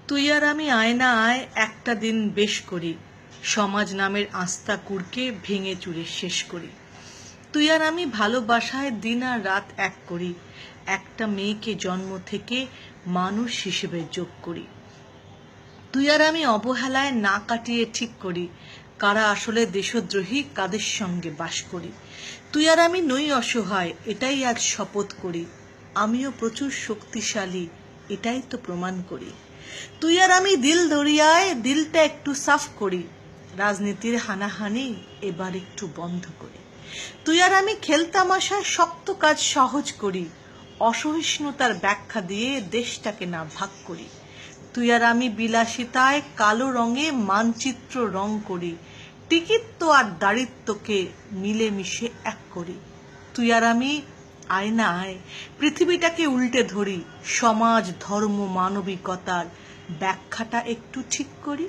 তুই আর আমি আয়নায় একটা দিন বেশ করি, সমাজ নামের আস্থা কুড়কে ভেঙে চুরে শেষ করি। তুই আর আমি ভালোবাসায় দিন আর রাত এক করি, একটা মেয়েকে জন্ম থেকে মানুষ হিসেবে যোগ করি। তুই আর আমি অবহেলায় না কাটিয়ে ঠিক করি, কারা আসলে দেশদ্রোহী কাদের সঙ্গে বাস করি। তুই আর আমি নই অসহায়, এটাই আজ শপথ করি, আমিও প্রচুর শক্তিশালী, এটাই তো প্রমাণ করি। তুই আর আমি দিল দরিয়ায়, দিলটা একটু সাফ করি, রাজনীতির হানাহানি এবার একটু বন্ধ করি। তুই আর আমি খেলতামাশায় শক্ত কাজ সহজ করি, অসহিষ্ণুতার ব্যাখ্যা দিয়ে দেশটাকে না ভাগ করি। তুই আর আমি বিলাসিতায় কালো রঙে মানচিত্র রং করি, টিকিট আর দারিদ্রকে মিলেমিশে এক করি। তুই আর আমি আয়নায় পৃথিবীটাকে উল্টে ধরি, সমাজ ধর্ম মানবিকতার ব্যাখ্যাটা একটু ঠিক করি।